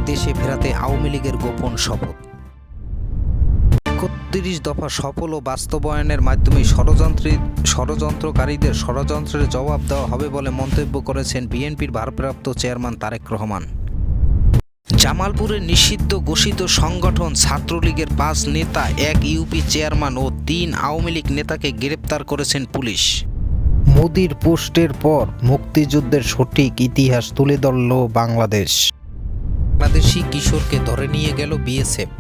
দেশে ফেরাতে আওয়ামী লীগের গোপন শপথ। ৩১ দফা সফল ও বাস্তবায়নের মাধ্যমে ষড়যন্ত্রকারীদের ষড়যন্ত্রের জবাব দেওয়া হবে বলে মন্তব্য করেছেন বিএনপির ভারপ্রাপ্ত চেয়ারম্যান তারেক রহমান। জামালপুরের নিষিদ্ধ ঘোষিত সংগঠন ছাত্রলীগের ৫ নেতা, ১ ইউপি চেয়ারম্যান ও ৩ আওয়ামী লীগ নেতাকে গ্রেপ্তার করেছেন পুলিশ। মোদির পোস্টের পর মুক্তিযুদ্ধের সঠিক ইতিহাস তুলে ধরল বাংলাদেশ। বাংলাদেশি কিশোরকে ধরে নিয়ে গেল বিএসএফ।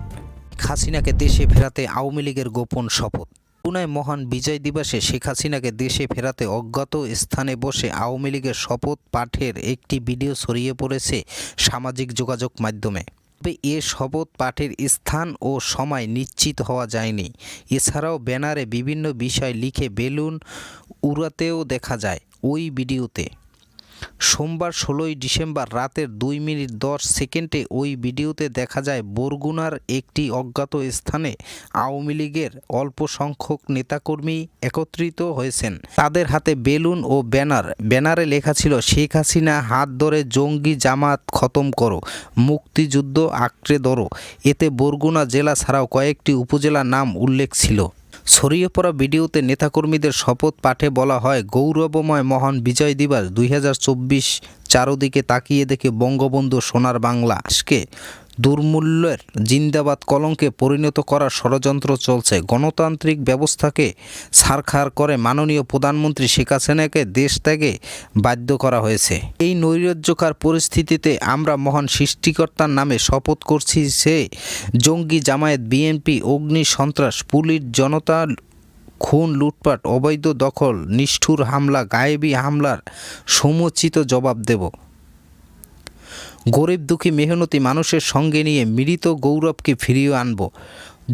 হাসিনাকে দেশে ফেরাতে আওয়ামী লীগের গোপন শপথ। খুলনায় মহান বিজয় দিবসে শেখ হাসিনাকে দেশে ফেরাতে অজ্ঞাত স্থানে বসে আওয়ামী লীগের শপথ পাঠের একটি ভিডিও ছড়িয়ে পড়েছে সামাজিক যোগাযোগ মাধ্যমে। তবে এ শপথ পাঠের স্থান ও সময় নিশ্চিত হওয়া যায়নি। এছাড়াও ব্যানারে বিভিন্ন বিষয় লিখে বেলুন উড়াতেও দেখা যায় ওই ভিডিওতে। সোমবার ১৬ই ডিসেম্বর রাতের ২:১০ ওই ভিডিওতে দেখা যায় বরগুনার একটি অজ্ঞাত স্থানে আওয়ামী লীগের অল্প সংখ্যক নেতাকর্মী একত্রিত হয়েছেন। তাদের হাতে বেলুন ও ব্যানারে লেখা ছিল, শেখ হাসিনা হাত ধরে জঙ্গি জামাত খতম করো, মুক্তিযুদ্ধ আঁকড়ে ধরো। এতে বরগুনা জেলা ছাড়াও কয়েকটি উপজেলার নাম উল্লেখ ছিল। ছড়িয়ে পড়া ভিডিওতে নেতাকর্মীদের শপথ পাঠে বলা হয়, গৌরবময় মহান বিজয় দিবস ২০২৪। চারদিকে তাকিয়ে দেখে বঙ্গবন্ধু সোনার বাংলাদেশকে দুর্মূল্যের জিন্দাবাদ কলঙ্কে পরিণত করার ষড়যন্ত্র চলছে। গণতান্ত্রিক ব্যবস্থাকে ছারখার করে মাননীয় প্রধানমন্ত্রী শেখ হাসিনাকে দেশ ত্যাগে বাধ্য করা হয়েছে। এই নৈরাজ্যকর পরিস্থিতিতে আমরা মহান সৃষ্টিকর্তার নামে শপথ করছি, সে জঙ্গি জামায়াত, বিএনপি, অগ্নি সন্ত্রাস, পুলিশ, জনতা, খুন, লুটপাট, অবৈধ দখল, নিষ্ঠুর হামলা, গায়েবী হামলার সমুচিত জবাব দেব। গরিব দুঃখী মেহনতি মানুষের সঙ্গে নিয়ে মৃত গৌরবকে ফিরিয়ে আনব।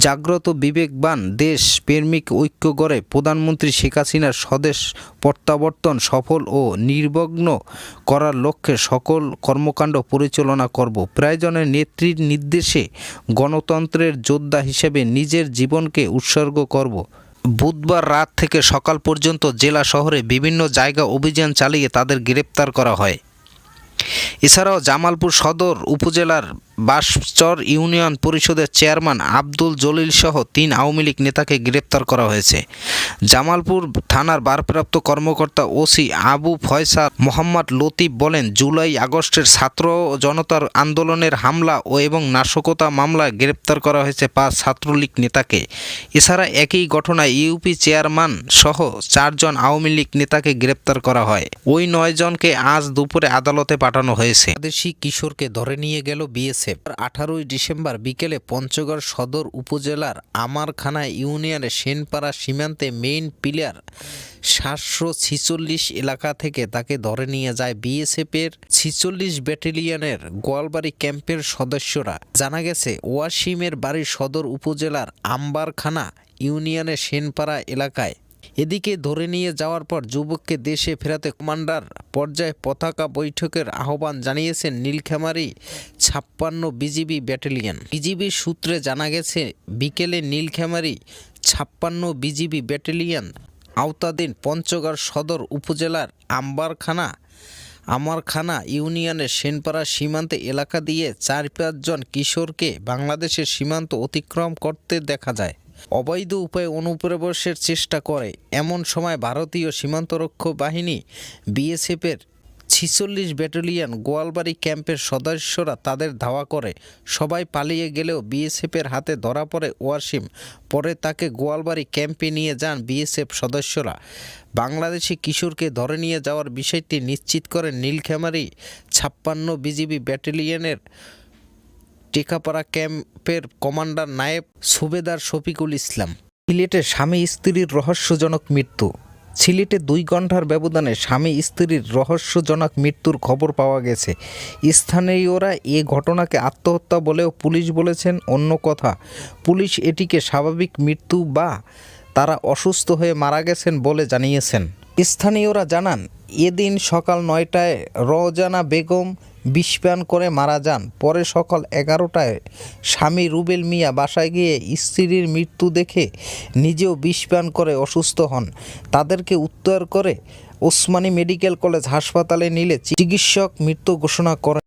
জাগ্রত বিবেকবান দেশ প্রেমিক ঐক্য গড়ে প্রধানমন্ত্রী শেখ হাসিনার স্বদেশ প্রত্যাবর্তন সফল ও নির্বিঘ্ন করার লক্ষ্যে সকল কর্মকাণ্ড পরিচালনা করব। প্রয়োজনে নেত্রীর নির্দেশে গণতন্ত্রের যোদ্ধা হিসেবে নিজের জীবনকে উৎসর্গ করব। বুধবার রাত থেকে সকাল পর্যন্ত জেলা শহরে বিভিন্ন জায়গা অভিযান চালিয়ে তাদের গ্রেপ্তার করা হয়। এছাড়াও জামালপুর সদর উপজেলার বাসচর ইউনিয়ন পরিষদের চেয়ারম্যান আব্দুল জলিল সহ ৩ আওয়ামী লীগ নেতাকে গ্রেপ্তার করা হয়েছে। জামালপুর থানার ভারপ্রাপ্ত কর্মকর্তা ওসি আবু ফয়সাল মোহাম্মদ লতিফ বলেন, জুলাই আগস্টের ছাত্র জনতার আন্দোলনের হামলা এবং নাশকতা মামলায় গ্রেপ্তার করা হয়েছে ৫ ছাত্রলীগ নেতাকে। এছাড়া একই ঘটনায় ইউপি চেয়ারম্যান সহ ৪ জন আওয়ামী লীগ নেতাকে গ্রেপ্তার করা হয়। ওই ৯ জনকে আজ দুপুরে আদালতে পাঠানো হয়েছে। বাংলাদেশি কিশোরকে ধরে নিয়ে গেল বিএসএফ। ১৮ই ডিসেম্বর বিকেলে পঞ্চগড় সদর উপজেলার আমারখানা ইউনিয়নের সেনপাড়া সীমান্তে মেইন পিলার ৭৪৬ এলাকা থেকে তাকে ধরে নিয়ে যায় বিএসএফের ৪৬ ব্যাটালিয়নের গোয়ালবাড়ি ক্যাম্পের সদস্যরা। জানা গেছে, ওয়াসিমের বাড়ি সদর উপজেলার আম্বারখানা ইউনিয়নের সেনপাড়া এলাকায়। এদিকে ধরে নিয়ে যাওয়ার পর যুবককে দেশে ফেরাতে কমান্ডার পর্যায়ে পতাকা বৈঠকের আহ্বান জানিয়েছেন নীলফামারী ৫৬ বিজিবি ব্যাটালিয়ন। বিজিবি সূত্রে জানা গেছে, বিকেলে নীলফামারী ৫৬ বিজিবি ব্যাটালিয়ন আওতাধীন পঞ্চগড় সদর উপজেলার আমারখানা ইউনিয়নের সেনপাড়া সীমান্ত এলাকা দিয়ে ৪-৫ জন কিশোরকে বাংলাদেশের সীমান্ত অতিক্রম করতে দেখা যায়। অবৈধ উপায়ে অনুপ্রবেশের চেষ্টা করে। এমন সময় ভারতীয় সীমান্তরক্ষী বাহিনী বিএসএফের ৪৬ ব্যাটালিয়ন গোয়ালবাড়ি ক্যাম্পের সদস্যরা তাদের ধাওয়া করে। সবাই পালিয়ে গেলেও বিএসএফের হাতে ধরা পড়ে ওয়াসিম। পরে তাকে গোয়ালবাড়ি ক্যাম্পে নিয়ে যান বিএসএফ সদস্যরা। বাংলাদেশি কিশোরকে ধরে নিয়ে যাওয়ার বিষয়টি নিশ্চিত করেন নীলফামারী ৫৬ বিজিবি ব্যাটালিয়নের টেকাপাড়া ক্যাম্পের কমান্ডার নায়েব সুবেদার শফিকুল ইসলাম। সিলেটে স্বামী স্ত্রীর রহস্যজনক মৃত্যু। সিলেটে ২ ঘন্টার ব্যবধানে স্বামী স্ত্রীর রহস্যজনক মৃত্যুর খবর পাওয়া গেছে। স্থানীয়রা এ ঘটনাকে আত্মহত্যা বলেও পুলিশ বলেছেন অন্য কথা। পুলিশ এটিকে স্বাভাবিক মৃত্যু বা তারা অসুস্থ হয়ে মারা গেছেন বলে জানিয়েছেন। স্থানীয়রা জানান, এদিন সকাল ৯টায় রওজানা বেগম বিষপান করে মারা যান। পরে সকাল ১১টায় স্বামী রুবেল মিয়া বাসায় গিয়ে স্ত্রীর মৃত্যু দেখে নিজেও বিষপান করে অসুস্থ হন। তাদেরকে উদ্ধার করে ওসমানী মেডিকেল কলেজ হাসপাতালে নিলে চিকিৎসক মৃত্যু ঘোষণা করেন।